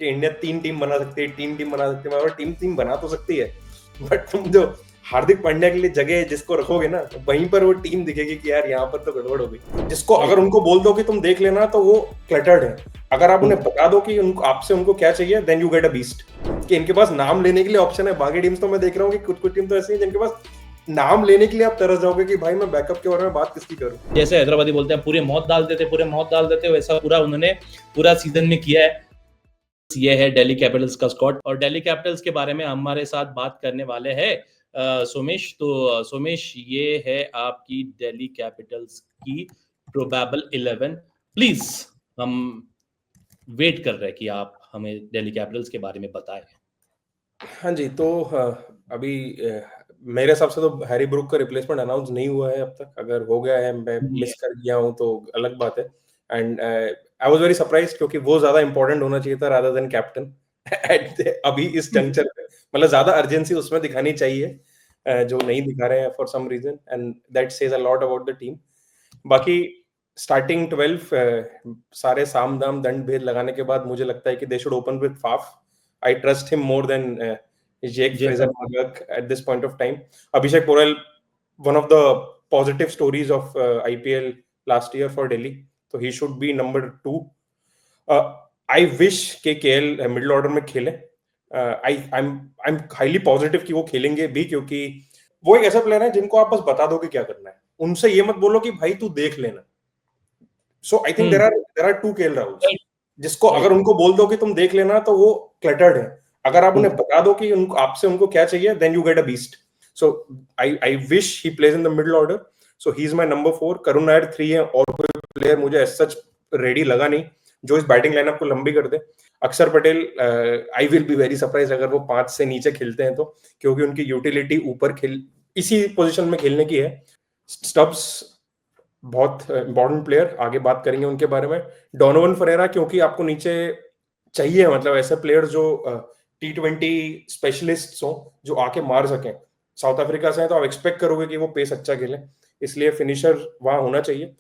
कि India 3 team बना सकती है, मगर टीम बना तो सकती है, बट तुम जो हार्दिक पांड्या के लिए जगह जिसको रखोगे ना, वहीं पर वो टीम दिखेगी कि यार यहाँ पर तो गड़बड़ हो गई। जिसको अगर उनको बोल दो कि तुम देख लेना, तो वो क्लटर्ड है। अगर आप उन्हें बता दो कि आपसे उनको क्या चाहिए, then you get a beast. कि इनके पास नाम लेने के लिए ऑप्शन है। बाकी टीम्स तो मैं देख रहा हूँ कि कुछ टीम तो ऐसी है जिनके पास नाम लेने के लिए आप तरस जाओगे कि भाई मैं बैकअप के बारे में बात किसकी करूं। जैसे हैदराबादी बोलते हैं पूरे मौत डाल देते, वैसा उन्होंने पूरा सीजन में किया है। ये है दिल्ली कैपिटल्स का स्क्वाड, और दिल्ली कैपिटल्स के बारे में हमारे साथ बात करने वाले हैं सोमेश। तो सोमेश, ये है आपकी दिल्ली कैपिटल्स की प्रोबेबल 11। प्लीज, हम वेट कर रहे हैं कि आप हमें दिल्ली कैपिटल्स के बारे में बताएं। हाँ जी, तो अभी मेरे हिसाब से तो हैरी ब्रूक का रिप्लेसमेंट अनाउंस नहीं हुआ है अब तक। अगर हो गया है, मैं मिस कर गया हूँ तो अलग बात है। And I was very surprised, क्योंकि वो ज्यादा इंपॉर्टेंट होना चाहिए था रादर देन कैप्टन अभी इस जंक्चर पे। मतलब ज्यादा अर्जेंसी उसमें दिखानी चाहिए, जो नहीं दिखा रहे हैं for some reason, and that says a lot about the team. बाकी स्टार्टिंग 12 सारे साम दाम दंड भेद लगाने के बाद मुझे लगता है कि they should open with Faf. I trust him more than Jake Fraser-Magak at this point of time. Abhishek Porel, one of the positive stories of IPL last year for Delhi, so he should be number 2. I wish के KL middle order में खेले। I'm highly positive कि वो खेलेंगे भी, क्योंकि वो एक ऐसा प्लेयर है जिनको आप बस बता दो कि क्या करना है। उनसे ये मत बोलो कि भाई तू देख लेना। So I think there are two KL Rahuls, जिसको अगर उनको बोल दो कि तुम देख लेना, तो वो क्लटर्ड है। अगर आप उन्हें बता दो कि आपसे उनको क्या चाहिए, then you get a beast. So I wish he plays in the middle order. So he is my number 4। Karun Nair 3 है, और कोई प्लेयर मुझे एज सच रेडी लगा नहीं जो इस बैटिंग लाइनअप को लंबी कर दे। अक्षर Patel, I will be very surprise अगर वो 5 से नीचे खेलते हैं तो, क्योंकि उनकी यूटिलिटी ऊपर इसी पोजीशन में खेलने की है। स्टब्स बहुत इंपॉर्टेंट प्लेयर, आगे बात करेंगे उनके बारे में। डोनोवन फरेरा, क्योंकि आपको नीचे चाहिए, मतलब ऐसे प्लेयर जो T20 स्पेशलिस्ट हो, जो आके मार सकें। साउथ अफ्रीका से है तो आप एक्सपेक्ट करोगे कि वो पेस अच्छा खेले, इसलिए फिनिशर वहां होना चाहिए।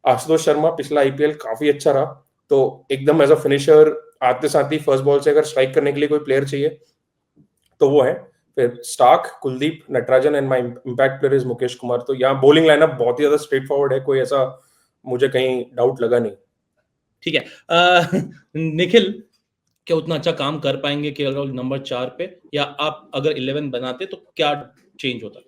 आशुतोष शर्मा पिछला IPL काफी अच्छा रहा, तो एकदम एज अ फिनिशर आते साथ ही फर्स्ट बॉल से अगर स्ट्राइक करने के लिए कोई प्लेयर चाहिए तो वो है। फिर Starc, Kuldeep, Natarajan, and my impact player is Mukesh Kumar. तो यहाँ बॉलिंग लाइनअप बहुत ही ज्यादा स्ट्रेट फॉरवर्ड है, कोई ऐसा मुझे कहीं डाउट लगा नहीं। ठीक है। निखिल, क्या उतना अच्छा काम कर पाएंगे केएल राहुल नंबर 4 पे, या आप अगर 11 बनाते तो क्या चेंज होता?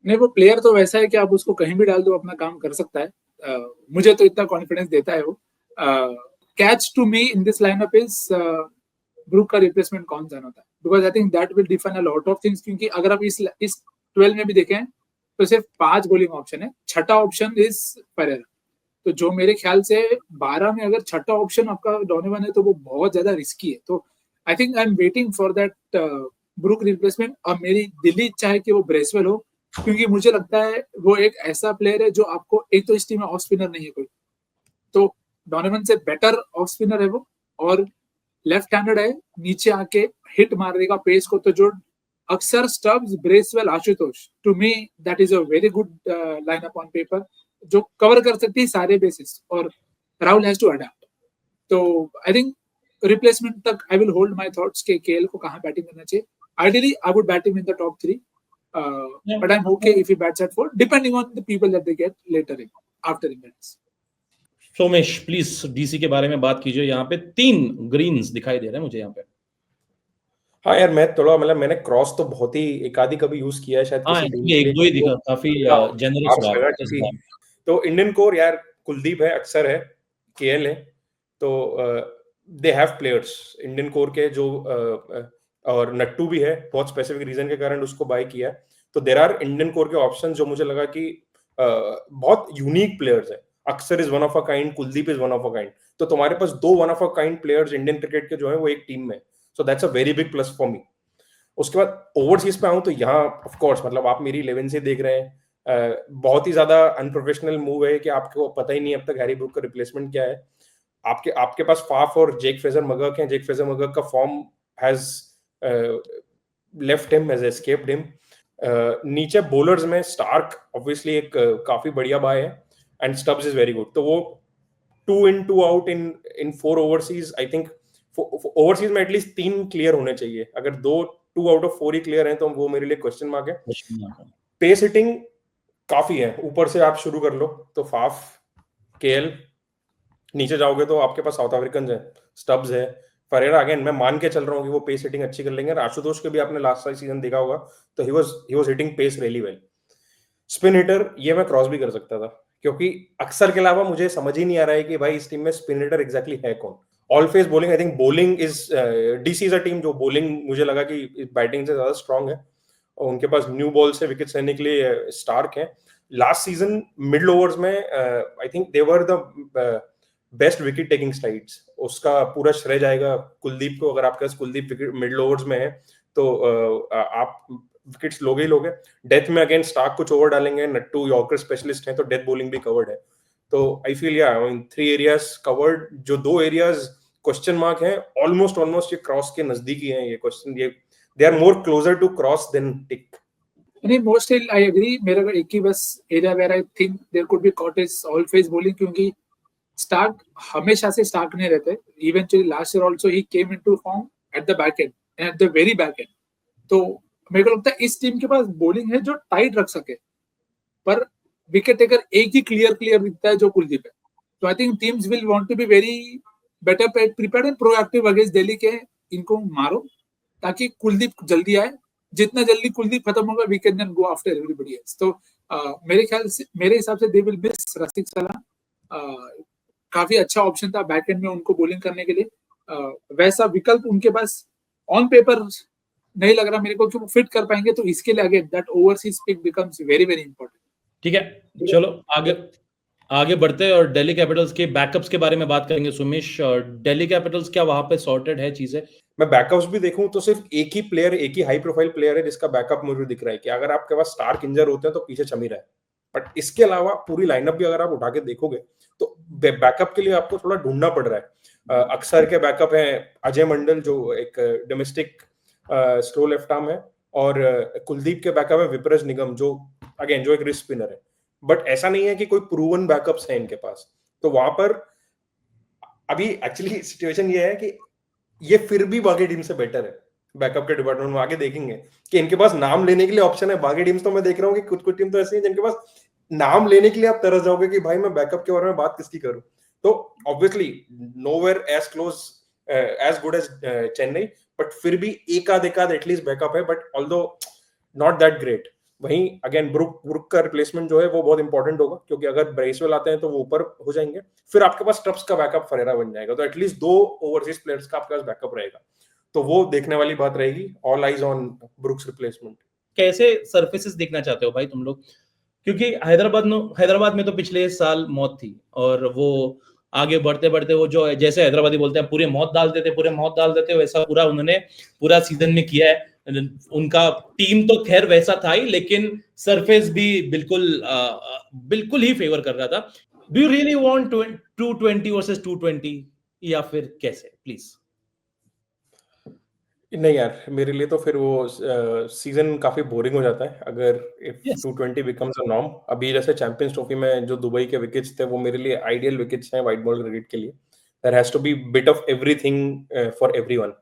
नहीं, वो प्लेयर तो वैसा है कि आप उसको कहीं भी डाल दो अपना काम कर सकता है। मुझे तो इतना कॉन्फिडेंस देता है वो। Catch to me in this lineup is Brook का रिप्लेसमेंट कौन जाना था, because I think that will define a lot of things. क्योंकि अगर आप इस 12 में भी देखें तो सिर्फ 5 बॉलिंग ऑप्शन है, छठा ऑप्शन इज परेरा। तो जो मेरे ख्याल से 12 में अगर छठा ऑप्शन आपका डोनोवन है तो वो बहुत ज्यादा रिस्की है। तो I think I am waiting for that Brook replacement. और मेरी दिल्ली इच्छा है कि वो ब्रेसवेल हो, क्योंकि मुझे लगता है वो एक ऐसा प्लेयर है जो आपको, एक तो इस टीम में ऑफ स्पिनर नहीं है कोई, तो डोनोवन से बेटर ऑफ स्पिनर है वो, और लेफ्ट हैंडेड है, नीचे आके हिट मार देगा पेस को। तो जो अक्सर Stubbs, Bracewell, Ashutosh, to me that is a very good lineup on paper, जो कवर कर सकती है सारे बेसिस, और राहुल हैज टू अडैप्ट। तो आई थिंक रिप्लेसमेंट तक I will hold my thoughts के केएल को कहां बैटिंग करना चाहिए। Ideally I would bat him in the top 3, but I'm okay if he bats at 4, depending on the people that they get later in, after innings. Somesh, please DC के बारे में बात कीजिए। यहाँ पे 3 ग्रीन्स दिखाई दे रहे हैं मुझे यहाँ पे। हाँ यार, मैं थोड़ा मतलब मैंने क्रॉस तो बहुत ही एक आधी कभी यूज किया है शायद किसी टीम के लिए, एक दो ही दिखा, काफी जेनरस रहा। तो इंडियन कोर यार, कुलदीप है, अक्षर है, केएल है, तो they have players Indian core के जो और नट्टू भी है, बहुत स्पेसिफिक रीजन के कारण उसको बाय किया। तो देयर आर इंडियन कोर के ऑप्शन जो मुझे लगा कि बहुत यूनिक प्लेयर्स है। अक्षर is one of a kind, Kuldeep is one of a kind. तो तुम्हारे पास 2 one of a kind players Indian cricket के जो है वो एक टीम में, so that's a very big plus for me. उसके बाद ओवरसीज पे आऊं तो यहाँ ऑफ कोर्स मतलब आप मेरी 11 से देख रहे हैं, बहुत ही ज्यादा अनप्रोफेशनल मूव है कि आपको पता ही नहीं अब तक हैरी ब्रूक का रिप्लेसमेंट क्या है। आपके पास फाफ और जेक फ्रेजर मगर्क हैं। जेक फ्रेजर मगर्क का form has left him, has escaped him. नीचे बॉलर्स में स्टार्क ऑब्वियसली एक काफी बढ़िया बाय है, and Stubbs is very good. तो वो 2 in 2 out in 4 overseas. I think overseas में एटलीस्ट 3 क्लियर होने चाहिए. अगर 2 out of 4 ही क्लियर हैं तो वो मेरे लिए क्वेश्चन मार्क है. पेस हिटिंग काफी है, ऊपर से आप शुरू कर लो तो फाफ, केएल, नीचे जाओगे तो आपके पास साउथ अफ्रीकन है, स्टब्स है, फरेरा. अगेन मैं मान के चल रहा हूँ कि वो पेस हिटिंग अच्छी कर लेंगे. आशुतोष के भी आपने लास्ट सीजन देखा होगा तो he was hitting pace really well. Spin hitter ये मैं क्रॉस भी कर सकता था, क्योंकि अक्सर के अलावा मुझे समझ ही नहीं आ रहा है कि भाई इस टीम में स्पिन हिटर एग्जैक्टली है कौन. All pace bowling, I think bowling is DC is a team जो बॉलिंग मुझे लगा कि बैटिंग से ज्यादा स्ट्रांग है. और उनके पास न्यू बॉल से विकेट लेने के लिए स्टार्क है. लास्ट सीजन मिडिल ओवर्स में I think they were the best wicket taking sides. उसका पूरा श्रेय जाएगा कुलदीप को. अगर आपके पास कुलदीप मिडिल ओवर्स में है तो आप विकेट्स लोगे ही लोगे. डेथ में अगेन स्टार्क कुछ ओवर डालेंगे, नट्टू यॉर्कर स्पेशलिस्ट हैं तो डेथ बॉलिंग भी कवर्ड है. तो आई फील या 3 एरियाज कवर्ड. जो 2 एरियाज क्वेश्चन मार्क है, ऑलमोस्ट ये क्रॉस के नजदीकी हैं. ये क्वेश्चन ये they are more closer to cross than tick. नहीं, मोस्टली आई एग्री. मेरा को एक ही बस area where I think there could be caught is all pace bowling, क्योंकि स्टार्क हमेशा से स्टार्क नहीं रहते. Eventually last year also he came into form at the back end and at the very back and. तो मेरे को लगता है इस टीम के पास बॉलिंग है जो टाइट रख सके, पर विकेट टेकर एक ही क्लियर दिखता है जो कुलदीप है. तो I think teams will want to be very better prepared and proactive against Delhi के इनको मारो, ताकि कुलदीप जल्दी आए. जितना जल्दी कुलदीप खत्म होगा we can then go after everybody else. तो मेरे ख्याल से, मेरे हिसाब से दे विल मिस रसिक सलाह. काफी अच्छा ऑप्शन था बैक एंड में उनको बॉलिंग करने के लिए. वैसा विकल्प उनके पास ऑन पेपर नहीं लग रहा मेरे को कि वो फिट कर पाएंगे. तो इसके लिए again that overseas pick becomes very very important. ठीक है, चलो आगे बढ़ते हैं और दिल्ली कैपिटल्स के बैकअप्स के बारे में बात करेंगे. सुमेश, दिल्ली कैपिटल्स क्या वहां पे सॉर्टेड है चीजें? मैं बैकअप्स भी देखूं तो सिर्फ एक ही प्लेयर, एक ही हाई प्रोफाइल प्लेयर है जिसका बैकअप मुझे दिख रहा है कि अगर आपके पास स्टार्क इंजर होते हैं तो पीछे चमी रहा है. बट इसके अलावा पूरी लाइनअप भी अगर आप उठा के देखोगे तो बैकअप के लिए आपको थोड़ा ढूंढना पड़ रहा है. अक्सर के बैकअप है अजय मंडल जो एक डोमेस्टिक स्लो लेफ्ट आर्म है, और कुलदीप के बैकअप है विपरज निगम जो अगेन जो एक रिस्ट स्पिनर है. बट ऐसा नहीं है कि कोई प्रूवन बैकअप्स है इनके पास. तो वहां पर अभी एक्चुअली सिचुएशन ये है कि ये फिर भी बाकी टीम से बेटर है बैकअप के डिपार्टमेंट में. आगे देखेंगे कि इनके पास नाम लेने के लिए ऑप्शन है. बाकी टीम्स तो मैं देख रहा हूँ कि कुछ टीम तो ऐसी है जिनके पास नाम लेने के लिए आप तरस जाओगे कि भाई मैं बैकअप के बारे में बात किसकी करूं. तो obviously nowhere as close as good as Chennai, but फिर भी एक आध एटलीस्ट बैकअप है, but although not that great. वहीं अगेन ब्रुक का रिप्लेसमेंट जो है वो बहुत इंपॉर्टेंट होगा, क्योंकि अगर ब्रेसवेल आते हैं तो वो ऊपर हो जाएंगे. फिर आपके पास स्टब्स का बैकअप फरेरा बन जाएगा. तो एटलीस्ट 2 ओवरसीज प्लेयर्स का आपके पास बैकअप रहेगा. तो वो देखने वाली बात रहेगी. All eyes on brooks replacement. कैसे सरफेसेस देखना चाहते हो भाई तुम लोग? क्योंकि हैदराबाद में तो पिछले साल मौत थी, और वो आगे बढ़ते बढ़ते वो जो जैसे हैदराबादी बोलते हैं पूरे मौत डाल देते वैसा पूरा पूरा सीजन में किया है. उनका टीम तो खैर वैसा था ही, लेकिन सरफेस भी बिल्कुल ही फेवर कर रहा था. Do you really want 220 versus 220 या फिर कैसे? प्लीज. नहीं यार, मेरे लिए तो फिर वो सीजन काफी बोरिंग हो जाता है अगर इफ 220 बिकम्स अ नॉर्म. अभी जैसे चैंपियंस ट्रॉफी में जो दुबई के विकेट्स थे वो मेरे लिए आइडियल विकेट्स हैं व्हाइट बॉल क्रिकेट के लिए. There has to be bit of everything for everyone.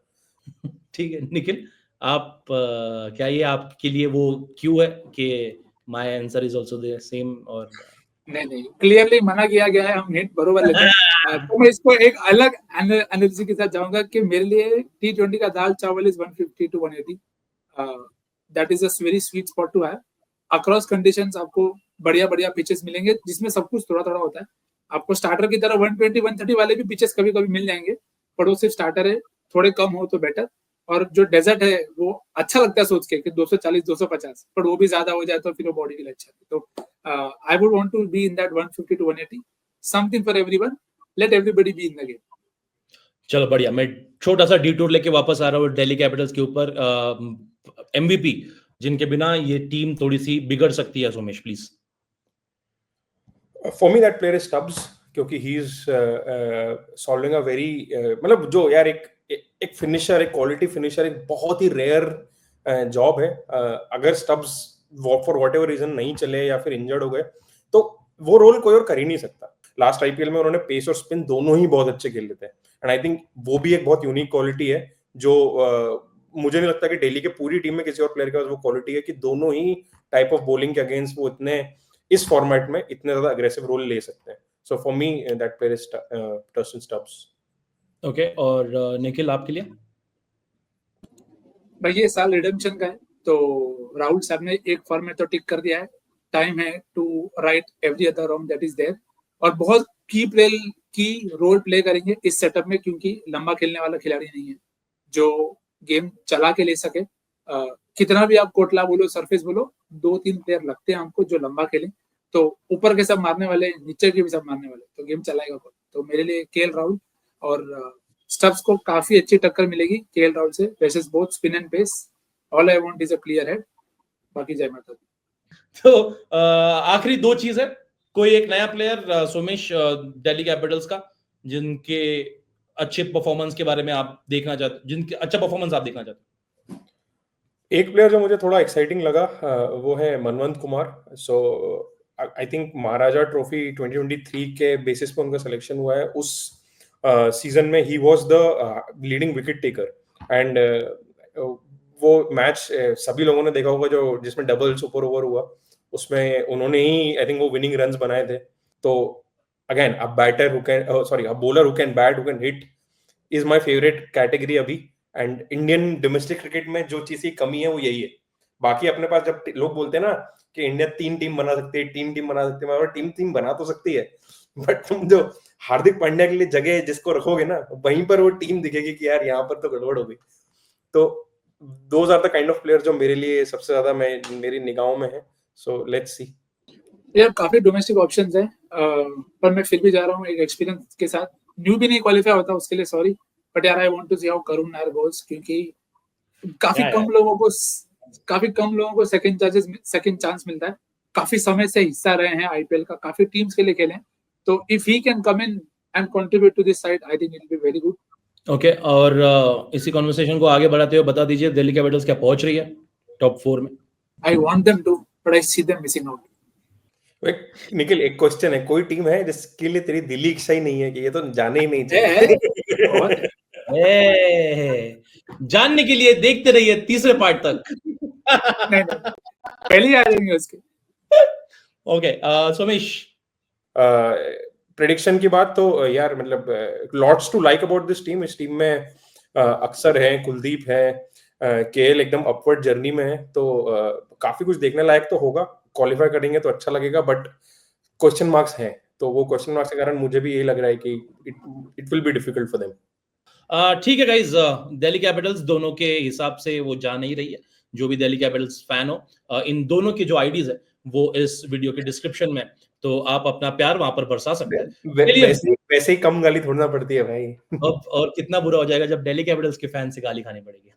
ठीक है निखिल, आप क्या ये आपके लिए वो क्यों है कि my answer is also the same? और नहीं, क्लियरली मना किया गया है, हम हिंट बरोबर लेते हैं. तो मैं इसको एक अलग एनालिसिस के साथ जाऊंगा कि मेरे लिए T20 का दाल चावल is 150 to 180. That is a very sweet spot to have. Across conditions आपको बढ़िया पिचेस मिलेंगे जिसमें सब कुछ थोड़ा थोड़ा होता है. आपको स्टार्टर की तरह 120 130 वाले भी पिचेस कभी कभी मिल जाएंगे, पर वो सिर्फ स्टार्टर है. थोड़े कम हो तो बेटर. और जो डेजर्ट है वो अच्छा लगता है सोच के कि 240 250, पर वो भी ज्यादा हो जाए तो फिर वो बॉडी के लिए अच्छा है. तो I would want to be in that 150 to 180, something for everyone. Let everybody be in the game. चलो बढ़िया. मैं छोटा सा डिटूर लेके वापस आ रहा हूँ दिल्ली कैपिटल्स के ऊपर. एमवीपी जिनके बिना ये टीम थोड़ी सी बिगड़ सकती है. Somesh please. For me that player is Stubbs, क्योंकि he is solving a very मतलब जो यार एक फिनिशर, एक क्वालिटी फिनिशर, एक बहुत ही रेयर जॉब है. अगर स्टब्स फॉर व्हाटएवर रीजन नहीं चले या फिर इंजर्ड हो गए तो वो रोल कोई और कर ही नहीं सकता. लास्ट आईपीएल में उन्होंने पेस और स्पिन दोनों ही बहुत अच्छे खेल लेते हैं, एंड आई थिंक वो भी एक बहुत यूनिक क्वालिटी है जो मुझे नहीं लगता कि दिल्ली के पूरी टीम में किसी और प्लेयर के पास वो क्वालिटी है कि दोनों ही टाइप ऑफ बॉलिंग के अगेंस्ट वो इतने इस फॉर्मेट में इतने ज्यादा अग्रेसिव रोल ले सकते हैं. So for me that player is Tristan Stubbs. Okay, और निखिल आपके लिए? भाई ये साल रिडेम्पशन का है, तो राहुल साहब ने एक फॉर्मेट तो टिक कर दिया है. टाइम है to right every other wrong that is there, और बहुत की रोल प्ले करेंगे इस सेटअप में, क्योंकि लंबा खेलने वाला खिलाड़ी नहीं है जो गेम चला के ले सके. कितना भी आप कोटला बोलो, सरफेस बोलो, 2-3 प्लेयर लगते हैं हमको जो लंबा खेलें. तो ऊपर के सब मारने वाले, नीचे के भी सब मारने वाले, तो गेम चलाएगा कौन? तो मेरे लिए केएल राहुल और स्टब्स को काफी अच्छी टक्कर मिलेगी केएल राहुल से, versus both spin and pace. All I want is a clear head. बाकी जय माता दी. तो आखिरी 2 चीज है. कोई एक नया प्लेयर सोमेश दिल्ली कैपिटल्स का जिनके अच्छे परफॉर्मेंस के बारे में आप देखना चाहते, जिनके अच्छा परफॉर्मेंस आप देखना चाहते? एक प्लेयर जो मुझे थोड़ा एक्साइटिंग लगा वो है मनवंत कुमार. सो आई थिंक महाराजा ट्रॉफी 2023 के बेसिस पे उनका सिलेक्शन हुआ है. उस सीजन में he was the leading wicket taker, and वो मैच सभी लोगों ने देखा होगा जो जिसमें डबल सुपर ओवर हुआ, उसमें उन्होंने ही आई थिंक वो विनिंग रन्स बनाए थे. तो again a batter who can a bowler who can bat, who can hit is my favourite category अभी. एंड इंडियन डोमेस्टिक क्रिकेट में जो चीज की कमी है वो यही है. बाकी अपने पास जब लोग बोलते हैं ना कि इंडिया 3 टीम बना सकती है, टीम बना सकती है, मैं टीम बना तो सकती है, बट तुम जो हार्दिक पांड्या के लिए जगह जिसको रखोगे ना, वहीं पर वो टीम दिखेगी कि यार यहाँ पर तो गड़बड़ हो गई. तो those are the kind of player जो मेरे लिए सबसे ज्यादा मेरी निगाहों में है. So let's see. यार काफी डोमेस्टिक ऑप्शंस है, पर मैं फिर भी जा रहा हूँ एक एक्सपीरियंस के साथ. न्यू भी नहीं क्वालिफाई होता उसके लिए, सॉरी, बट यार I want to see how Karun Nair goes, क्योंकि काफी कम लोगों को सेकंड चांस मिलता है. काफी समय से हिस्सा रहे हैं आईपीएल का, काफी टीम्स के लिए खेले हैं. तो if he can come in and contribute to this side, I think it will be very good. Okay, और इसी कन्वर्सेशन को आगे बढ़ाते हुए बता दीजिए दिल्ली कैपिटल्स क्या पहुंच रही है टॉप 4 में? I want them to, but I see them missing out. Nikhil, एक क्वेश्चन है, कोई टीम है जिसके लिए तेरी दिली इच्छा ही नहीं है कि ये तो जाने ही नहीं चाहिए? जानने के लिए देखते रहिए तीसरे पार्ट तक. नहीं, पहले आ जाएंगे उसके. ओके, सोमेश, प्रेडिक्शन की बात तो यार मतलब lots to like about this team. इस टीम में अक्सर है, कुलदीप है, केएल एकदम अपवर्ड जर्नी में है, तो काफी कुछ देखने लायक तो होगा. क्वालिफाई करेंगे तो अच्छा लगेगा, बट क्वेश्चन मार्क्स हैं, तो वो क्वेश्चन मार्क्स के कारण मुझे भी यही लग रहा है कि it will be difficult for them. ठीक है गाइज, दिल्ली कैपिटल्स दोनों के हिसाब से वो जा नहीं रही है. जो भी दिल्ली कैपिटल्स फैन हो, इन दोनों की जो आईडीज है वो इस वीडियो के डिस्क्रिप्शन में, तो आप अपना प्यार वहां पर बरसा सकते हैं. वैसे ही कम गाली थोड़ना पड़ती है भाई. और कितना बुरा हो जाएगा जब दिल्ली कैपिटल्स के फैन से गाली खानी पड़ेगी.